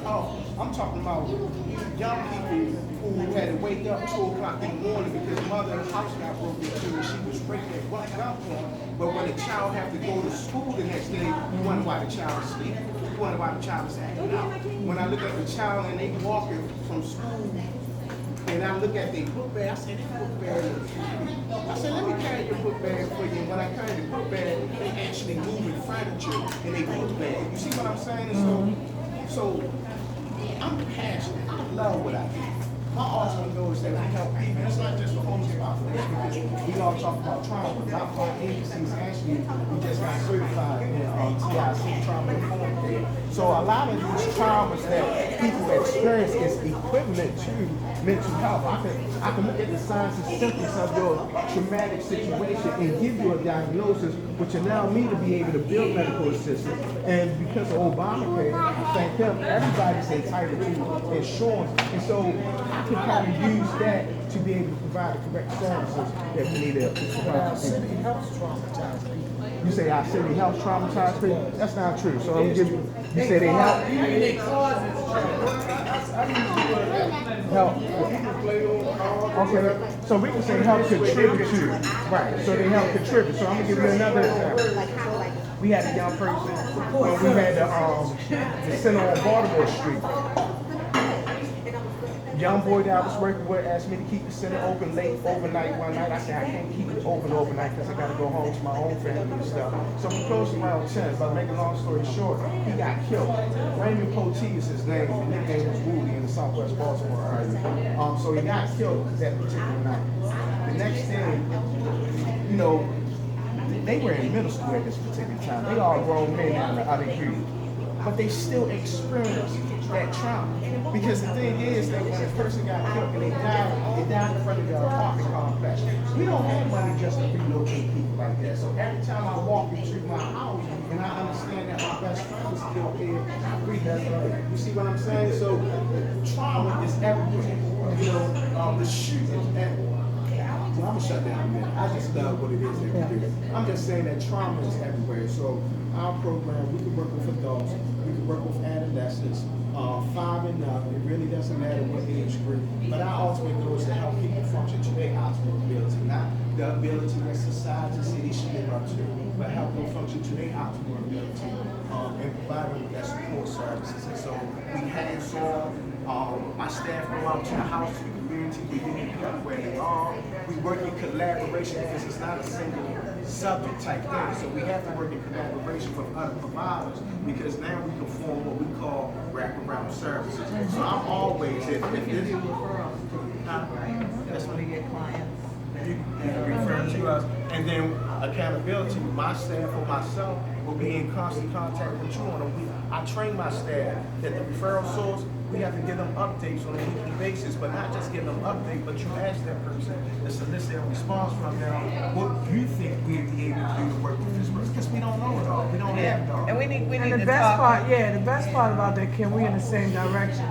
Oh, I'm talking about young people who had to wake up 2 o'clock in the morning because mother's house got broken into and she was raped at gunpoint. But when the child had to go to school the next day, you wonder why the child is asleep. You wonder why the child is acting out. When I look at the child and they walking from school, and I look at their book bag, I said, that book bag is heavy. I said, let me carry your book bag for you. And when I carry the book bag, they actually moving furniture in their book bag. You see what I'm saying? And so I'm passionate. I love what I do. My ultimate goal is that we help people. It's not just the homeless population because we all talk about trauma. Our agencies actually, we just got certified in TIC, trauma informed care. So a lot of these traumas that people experience is equivalent to mental health. I can look at the signs and symptoms of your traumatic situation and give you a diagnosis, which allow me to be able to build medical assistance. And because of Obamacare, thank him, everybody's entitled to insurance. And so I can kind of use that to be able to provide the correct services that we need to provide. Our city helps traumatize people. You say our city helps traumatize people? That's not true. So I'm gonna give you. You say they help. Even they cause Help. Okay. So we can say help contribute to. Right. So they help contribute. So I'm gonna give you another example. We had a young person when we had the center on Baltimore Street. Young boy that I was working with asked me to keep the center open late overnight one night. I said I can't keep it open overnight because I got to go home to my own family and stuff. So we closed around 10. But making a long story short, he got killed. Raymond Poteet is his name. The nickname was Woody in the Southwest Baltimore area. So he got killed that particular night. The next thing, you know, they were in middle school at this particular time. They all grown men now in the other youth. But they still experience that trauma. Because the thing is that when a person got killed and they died in front of their apartment complex. We don't have money just to relocate people like that. So every time I walk into my house and I understand that my best friend is still here, I breathe that way. You see what I'm saying? So trauma is everywhere. You know, the shooting I'm gonna shut down a minute. I just love what it is that we do. I'm just saying that trauma is everywhere. So our program, we can work with adults, we can work with adolescents, 5 and up. It really doesn't matter what age group. But our ultimate goal is to help people function to their optimal ability, not the ability that society says they should live up to, but help them function to their optimal ability and provide them with that support services. And so we hands-on. My staff go out to the house, to the community, we meet people where they are. We work in collaboration because it's not a single subject type thing. So we have to work in collaboration with other providers because now we can form what we call wraparound services. So I'm always, if this That's when you get clients. you refer to us, and then accountability. My staff or myself will be in constant contact with you on a week. I train my staff that the referral source, we have to give them updates on a weekly basis, but not just give them updates, but you ask that person to solicit a response from them. What you think we'd be able to do to work with this person? Because we don't know it all. We don't have it all. And we need And the to best talk. part, the best part about that, Kim, we in the same direction,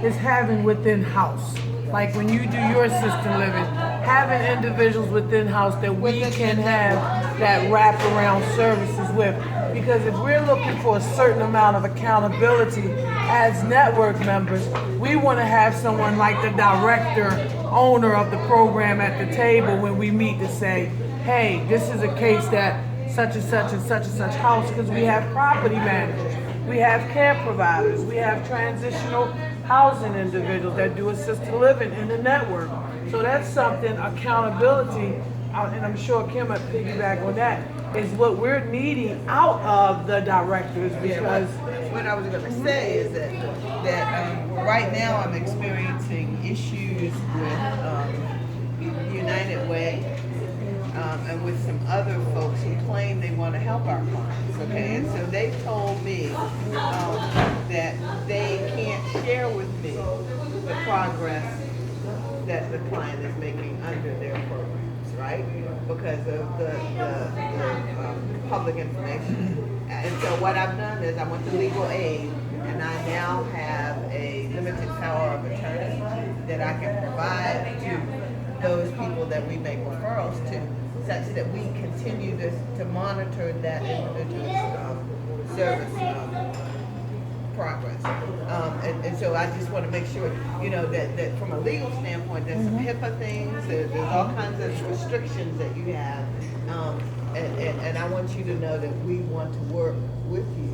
is having within house. Like when you do your assisted living, having individuals within house that we can have that wraparound services with. Because if we're looking for a certain amount of accountability as network members, we want to have someone like the director, owner of the program at the table when we meet to say, hey, this is a case that such and such and such and such house, because we have property managers, we have care providers, we have transitional housing individuals that do assisted living in the network. So that's something, accountability, and I'm sure Kim might piggyback on that, is what we're needing out of the directors because What I was going to say is that right now I'm experiencing issues with United Way and with some other folks who claim they want to help our clients. Okay, and so they've told me that they can't share with me the progress that the client is making under their programs, right? Because of the public information. And so what I've done is I went to legal aid, and I now have a limited power of attorney that I can provide to those people that we make referrals to, such that we continue to monitor that individual's service progress. And so I just want to make sure, you know, that from a legal standpoint, there's some HIPAA things, there's all kinds of restrictions that you have. And I want you to know that we want to work with you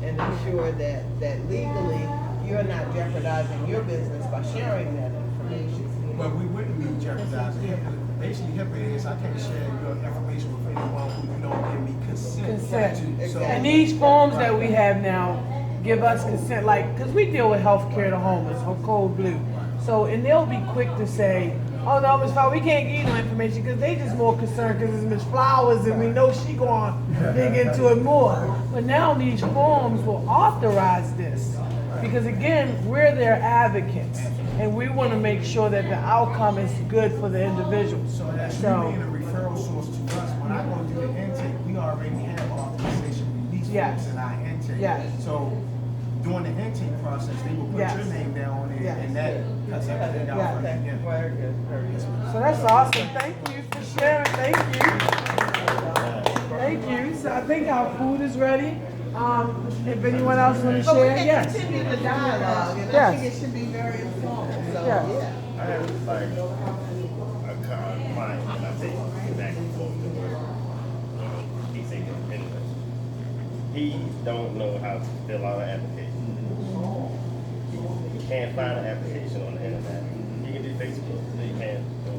and ensure that legally you're not jeopardizing your business by sharing that information. But we wouldn't be jeopardizing HIPAA. Basically, HIPAA is I can't share your information with anyone who you don't give me consent. to. So, And these forms that we have now give us consent, like, because we deal with healthcare to homeless or Code Blue. So, and they'll be quick to say, oh no, Ms. Flowers, we can't give you no information because they just more concerned because it's Ms. Flowers and we know she going to dig into it more. But now these forms will authorize this because again, we're their advocates and we want to make sure that the outcome is good for the individual. So that's you being a referral source to us. When I go do the intake, we already have authorization release forms in our intake. Yes. So during the intake process, they will put Yes. your name down on it, Yes. and that cuts everything out from the beginning. Very good, very good. So that's awesome. Thank you for sharing. Thank you. Thank you. So I think our food is ready. If anyone else want to But we share, can yes. continue the dialogue, and I Yes. think it should be very informal, so, Yes. yeah. I have like a client and I take back and forth to work. He's independent. He don't know how to fill out an application. He can't find an application on the internet. He can do Facebook, but he can't go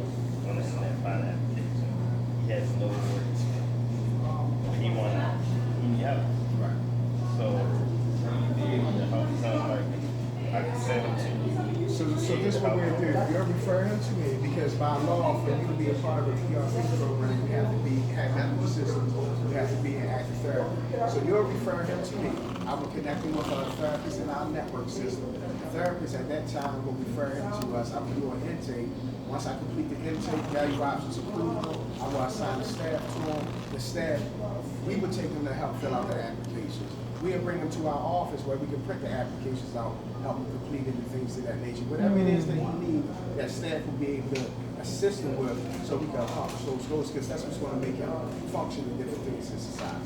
on the internet find an application. He has no words. He wanna help. Right. So the help sounds like I can send him to you. So this is what we're doing. You're referring him to me because by law, for you to be a part of a PRP program, you have to have medical assistance. You have to be in active therapy. So you're referring him to me. I will connect him with our therapists in our network system. The therapist at that time will refer him to us. I will do an intake. Once I complete the intake, value options approval, I will assign the staff to him. The staff, we would take them to help fill out their applications. We'll bring them to our office where we can print the applications out, help them complete it and things of that nature. Whatever it is that he needs, that staff will be able to assist him with so we can accomplish those goals because that's what's going to make him function in different things in society.